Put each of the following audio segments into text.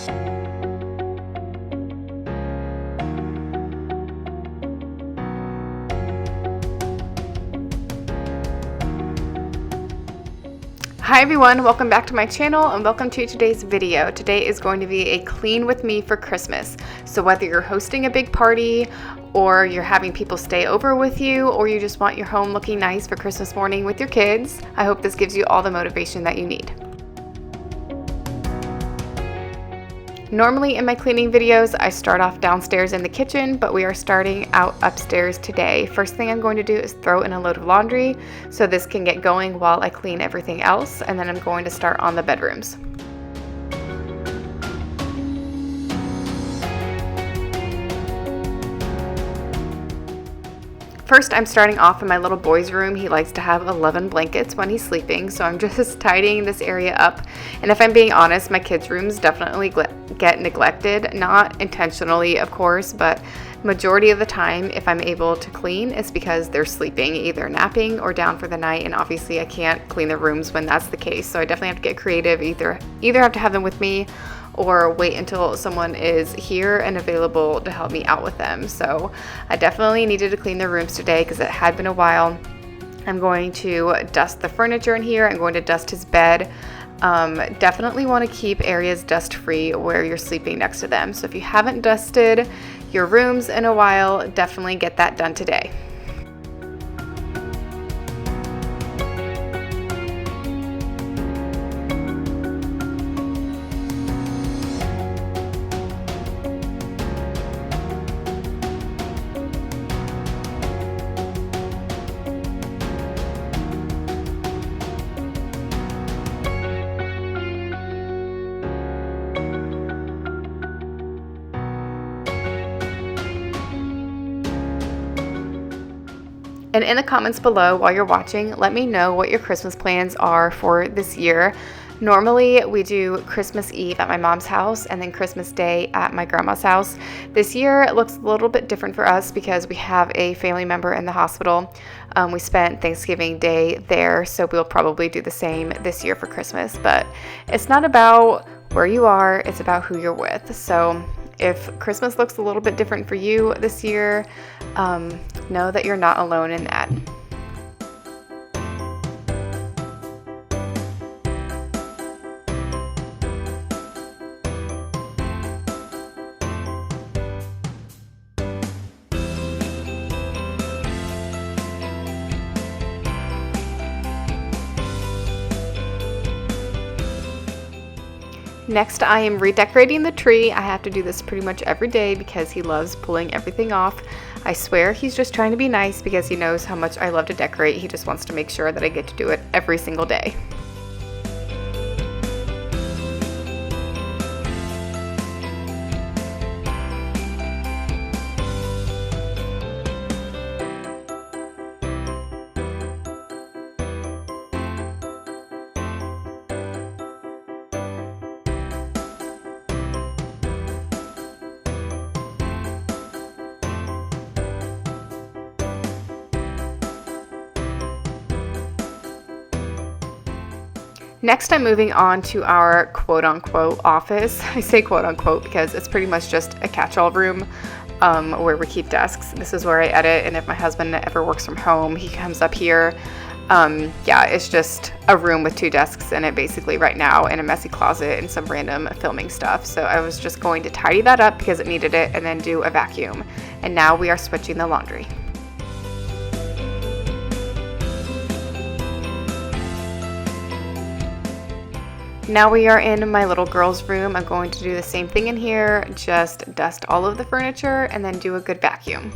Hi everyone, welcome back to my channel and welcome to today's video. Today is going to be a clean with me for Christmas. So whether you're hosting a big party or you're having people stay over with you or you just want your home looking nice for Christmas morning with your kids, I hope this gives you all the motivation that you need. Normally in my cleaning videos, I start off downstairs in the kitchen, but we are starting out upstairs today. First thing I'm going to do is throw in a load of laundry so this can get going while I clean everything else, and then I'm going to start on the bedrooms. First, I'm starting off in my little boy's room. He likes to have 11 blankets when he's sleeping, so I'm just tidying this area up. And if I'm being honest, my kids' rooms definitely get neglected, not intentionally, of course, but majority of the time, if I'm able to clean, it's because they're sleeping, either napping or down for the night, and obviously I can't clean the rooms when that's the case, so I definitely have to get creative, either have to have them with me or wait until someone is here and available to help me out with them. So I definitely needed to clean the rooms today because it had been a while. I'm going to dust the furniture in here. I'm going to dust his bed. Definitely want to keep areas dust free where you're sleeping next to them. So if you haven't dusted your rooms in a while, definitely get that done today. And in the comments below while you're watching, let me know what your Christmas plans are for this year. Normally, we do Christmas Eve at my mom's house and then Christmas Day at my grandma's house. This year, it looks a little bit different for us because we have a family member in the hospital. We spent Thanksgiving Day there, so we'll probably do the same this year for Christmas. But it's not about where you are, it's about who you're with. So if Christmas looks a little bit different for you this year, know that you're not alone in that. Next, I am redecorating the tree. I have to do this pretty much every day because he loves pulling everything off. I swear he's just trying to be nice because he knows how much I love to decorate. He just wants to make sure that I get to do it every single day. Next, I'm moving on to our quote-unquote office. I say quote-unquote because it's pretty much just a catch-all room where we keep desks. This is where I edit, and if my husband ever works from home, he comes up here. Yeah, it's just a room with 2 desks in it basically right now, and a messy closet and some random filming stuff. So I was just going to tidy that up because it needed it and then do a vacuum. And now we are switching the laundry. Now we are in my little girl's room. I'm going to do the same thing in here, just dust all of the furniture and then do a good vacuum.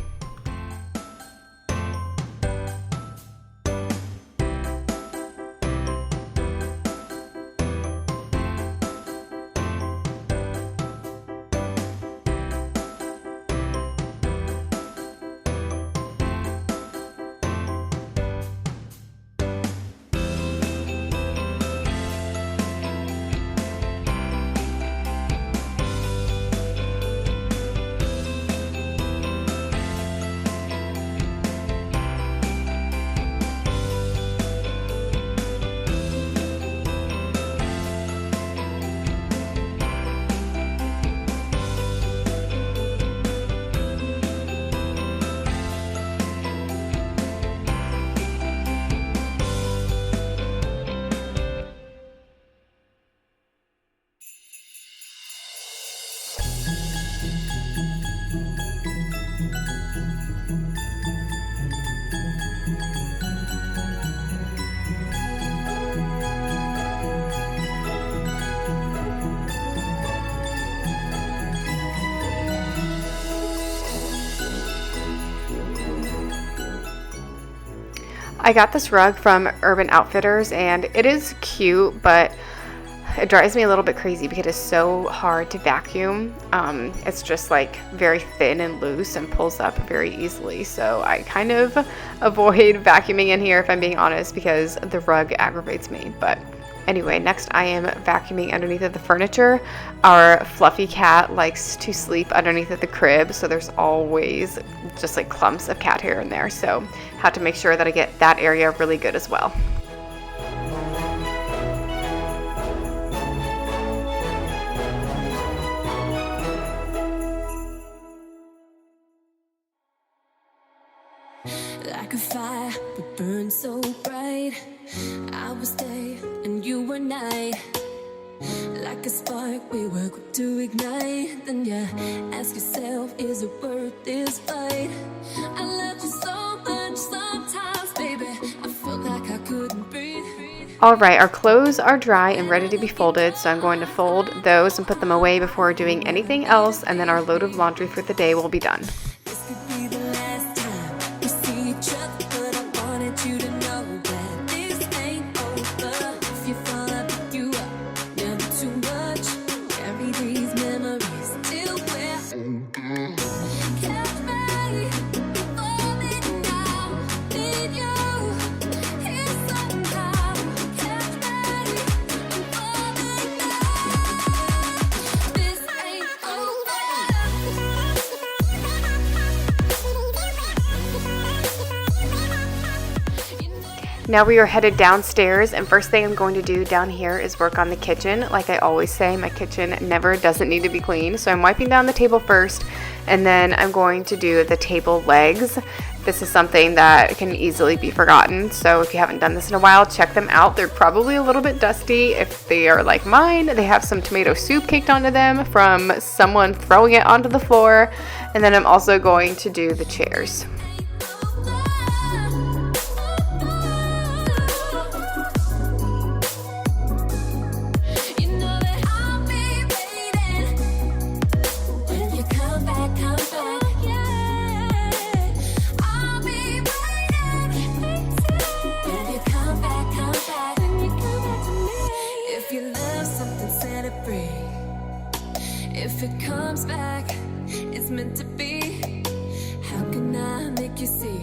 I got this rug from Urban Outfitters and it is cute, but it drives me a little bit crazy because it's so hard to vacuum. It's just like very thin and loose and pulls up very easily. So I kind of avoid vacuuming in here if I'm being honest because the rug aggravates me. But anyway, next I am vacuuming underneath of the furniture. Our fluffy cat likes to sleep underneath of the crib, so there's always just like clumps of cat hair in there. So have to make sure that I get that area really good as well. Like a fire that burns so bright, I was day and you were night. Like a spark we were quick to ignite. Then you ask yourself, is it worth this fight? I loved you so much sometimes, baby, I felt like I couldn't breathe. Alright, our clothes are dry and ready to be folded, so I'm going to fold those and put them away before doing anything else, and then our load of laundry for the day will be done. Now we are headed downstairs, and first thing I'm going to do down here is work on the kitchen. Like I always say, my kitchen never doesn't need to be clean. So I'm wiping down the table first, and then I'm going to do the table legs. This is something that can easily be forgotten. So if you haven't done this in a while, check them out. They're probably a little bit dusty. If they are like mine, they have some tomato soup caked onto them from someone throwing it onto the floor. And then I'm also going to do the chairs. If it comes back, it's meant to be. How can I make you see?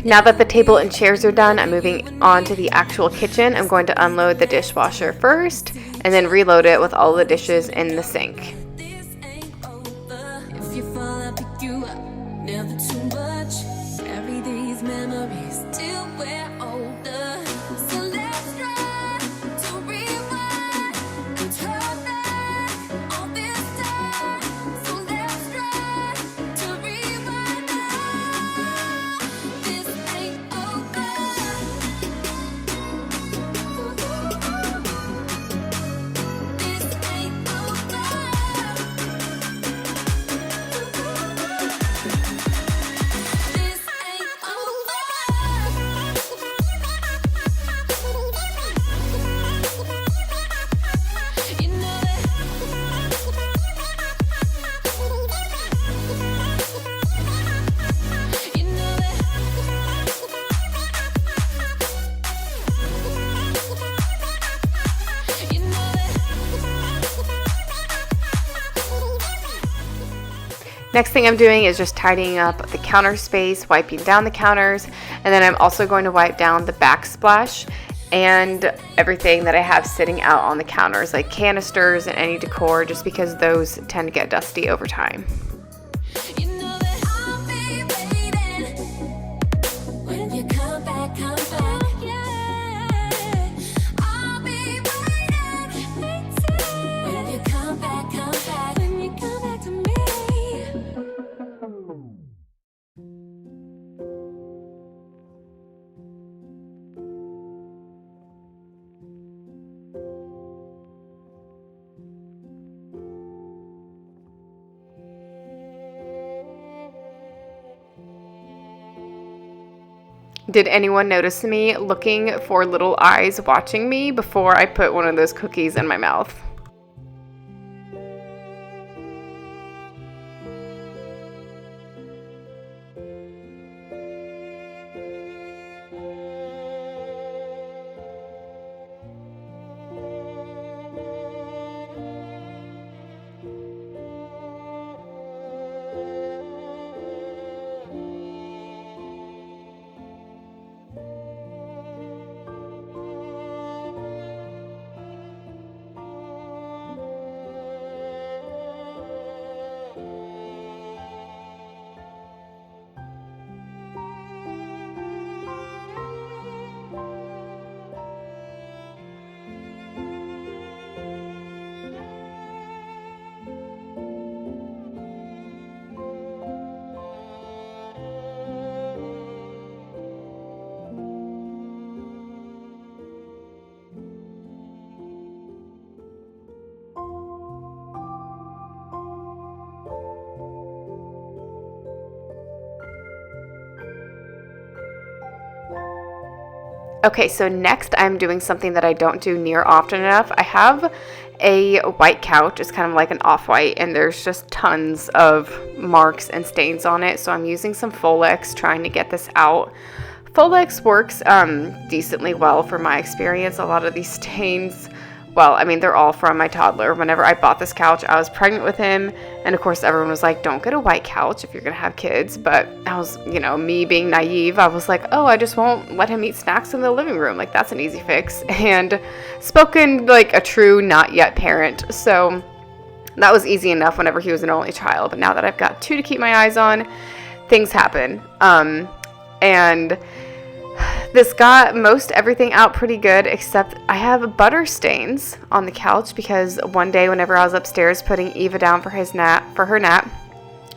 Now that the table and chairs are done, I'm moving on to the actual kitchen. I'm going to unload the dishwasher first and then reload it with all the dishes in the sink. This ain't over. If you fall, I'll pick you up. Never too much. Carry these memories till we're older. So let's try to rewind and turn back on this time. So let's try to rewind now. This ain't over. This ain't over. This ain't over. You know it. You know it. You know it. Next thing I'm doing is just tidying up the counter space, wiping down the counters, and then I'm also going to wipe down the backsplash and everything that I have sitting out on the counters, like canisters and any decor, just because those tend to get dusty over time. You know that I'll be waiting when you come back, yeah. I'll be waiting when you come back, when you come back to me. Did anyone notice me looking for little eyes watching me before I put one of those cookies in my mouth? Okay, so next I'm doing something that I don't do near often enough. I have a white couch. It's kind of like an off-white, and there's just tons of marks and stains on it. So I'm using some Folex trying to get this out. Folex works decently well for my experience. A lot of these stains, well, I mean, they're all from my toddler. Whenever I bought this couch, I was pregnant with him. And of course, everyone was like, don't get a white couch if you're going to have kids. But I was, me being naive, I was like, oh, I just won't let him eat snacks in the living room. Like, that's an easy fix. And spoken like a true not yet parent. So that was easy enough whenever he was an only child. But now that I've got 2 to keep my eyes on, things happen. And this got most everything out pretty good, except I have butter stains on the couch because one day whenever I was upstairs putting Eva down for her nap,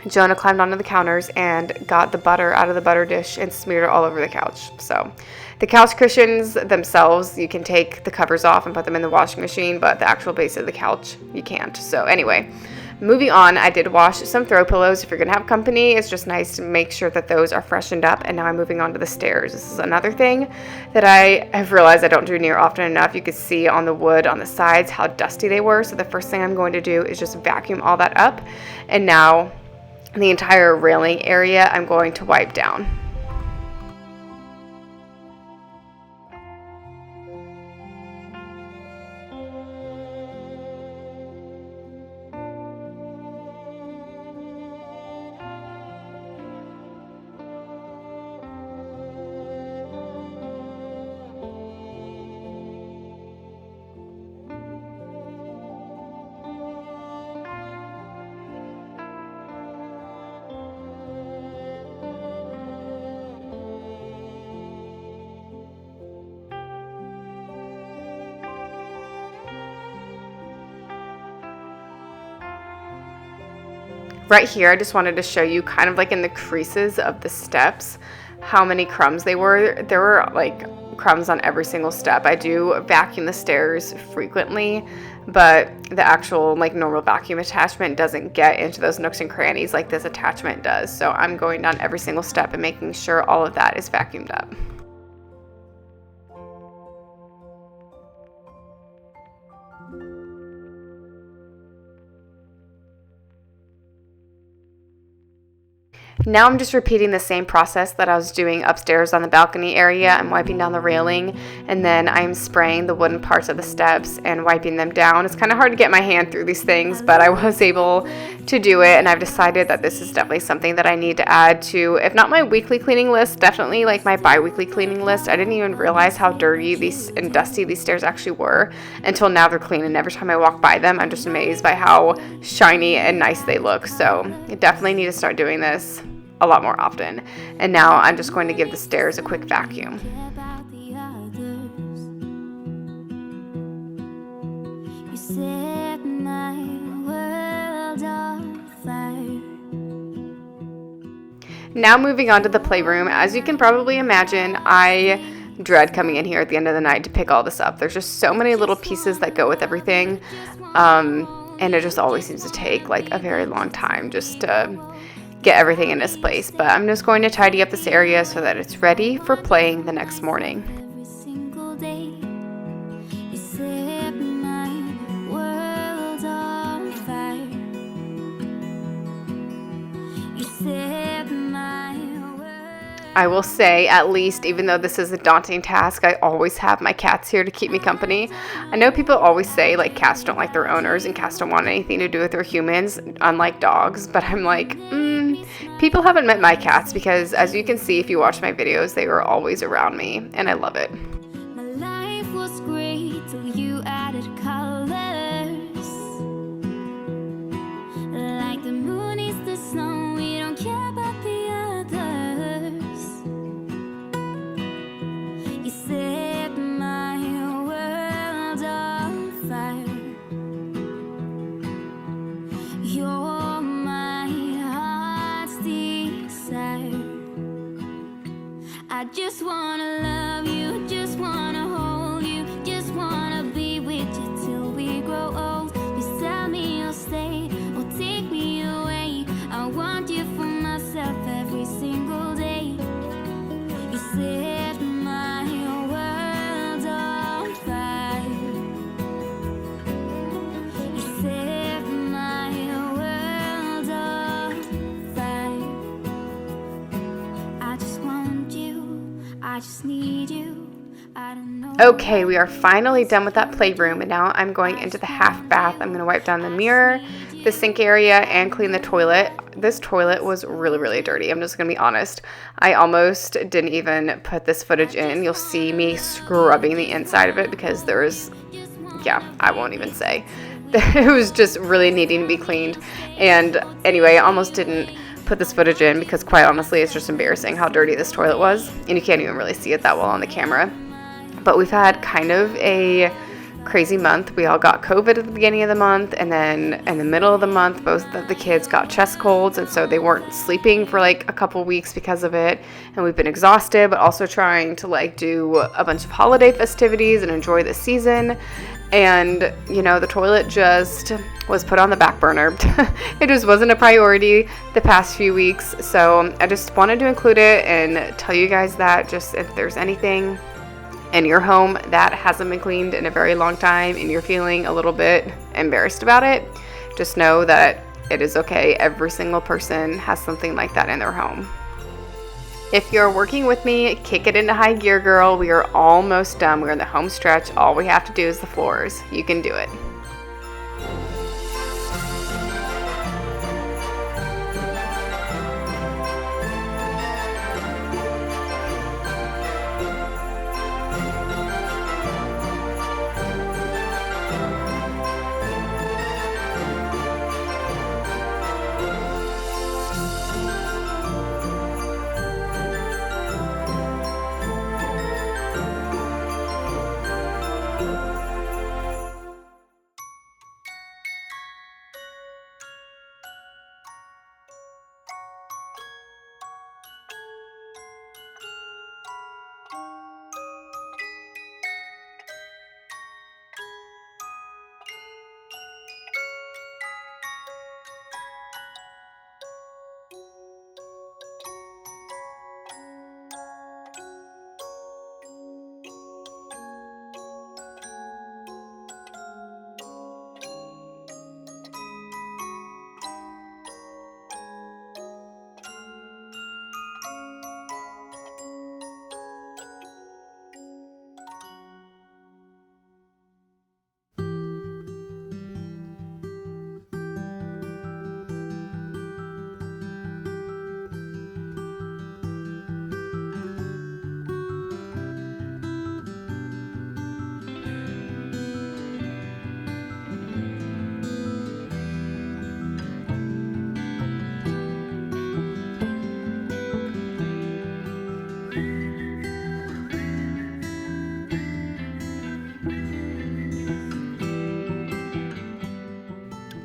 Jonah climbed onto the counters and got the butter out of the butter dish and smeared it all over the couch. So the couch cushions themselves, you can take the covers off and put them in the washing machine, but the actual base of the couch, you can't. So anyway, moving on, I did wash some throw pillows. If you're going to have company, it's just nice to make sure that those are freshened up. And now I'm moving on to the stairs. This is another thing that I have realized I don't do near often enough. You could see on the wood on the sides how dusty they were. So the first thing I'm going to do is just vacuum all that up. And now the entire railing area I'm going to wipe down. Right here, I just wanted to show you kind of like in the creases of the steps how many crumbs they were. There were like crumbs on every single step. I do vacuum the stairs frequently, but the actual like normal vacuum attachment doesn't get into those nooks and crannies like this attachment does. So I'm going down every single step and making sure all of that is vacuumed up. Now I'm just repeating the same process that I was doing upstairs on the balcony area. I'm wiping down the railing, and then I'm spraying the wooden parts of the steps and wiping them down. It's kind of hard to get my hand through these things, but I was able to do it, and I've decided that this is definitely something that I need to add to, if not my weekly cleaning list, definitely like my bi-weekly cleaning list. I didn't even realize how dirty and dusty these stairs actually were until now they're clean, and every time I walk by them, I'm just amazed by how shiny and nice they look. So I definitely need to start doing this a lot more often. And now I'm just going to give the stairs a quick vacuum. Now moving on to the playroom. As you can probably imagine, I dread coming in here at the end of the night to pick all this up. There's just so many little pieces that go with everything, and it just always seems to take like a very long time just to get everything in its place. But I'm just going to tidy up this area so that it's ready for playing the next morning. Every single day, you set my world on fire. You set my world. I will say, at least, even though this is a daunting task, I always have my cats here to keep me company. I know people always say, like, cats don't like their owners and cats don't want anything to do with their humans, unlike dogs. But I'm like, people haven't met my cats because, as you can see if you watch my videos, they were always around me, and I love it. My life was great till you added colors. Like the moon is the snow, we don't care about the others. You set my world on fire. You're my heart's desire. I just wanna love you just Okay, we are finally done with that playroom, and now I'm going into the half bath. I'm going to wipe down the mirror, the sink area, and clean the toilet. This toilet was really, really dirty. I'm just going to be honest. I almost didn't even put this footage in. You'll see me scrubbing the inside of it because there was, yeah, I won't even say. It was just really needing to be cleaned. And anyway, I almost didn't put this footage in because quite honestly, it's just embarrassing how dirty this toilet was. And you can't even really see it that well on the camera. But we've had kind of a crazy month. We all got COVID at the beginning of the month, and then in the middle of the month, both of the kids got chest colds, and so they weren't sleeping for like a couple weeks because of it. And we've been exhausted, but also trying to like do a bunch of holiday festivities and enjoy the season. And, you know, the toilet just was put on the back burner. It just wasn't a priority the past few weeks. So I just wanted to include it and tell you guys that just if there's anything in your home that hasn't been cleaned in a very long time and you're feeling a little bit embarrassed about it, just know that it is okay. Every single person has something like that in their home. If you're working with me, kick it into high gear, girl. We are almost done. We're in the home stretch. All we have to do is the floors. You can do it.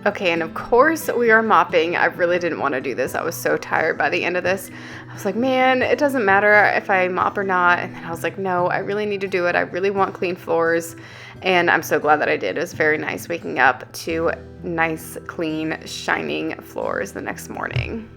Okay, and of course we are mopping. I really didn't want to do this. I was so tired by the end of this. I was like, man, it doesn't matter if I mop or not. And then I was like, no, I really need to do it. I really want clean floors. And I'm so glad that I did. It was very nice waking up to nice, clean, shining floors the next morning.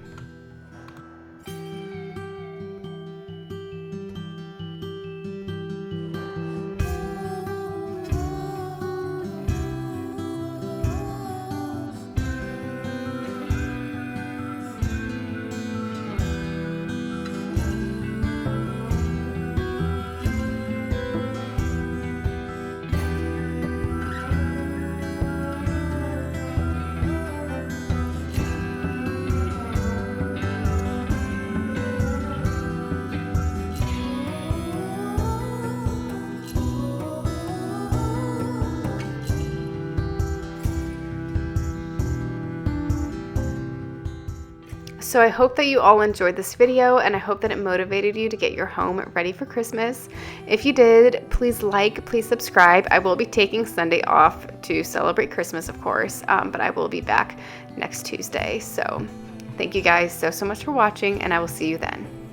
So I hope that you all enjoyed this video, and I hope that it motivated you to get your home ready for Christmas. If you did, please like, please subscribe. I will be taking Sunday off to celebrate Christmas, of course, but I will be back next Tuesday. So thank you guys so much for watching, and I will see you then.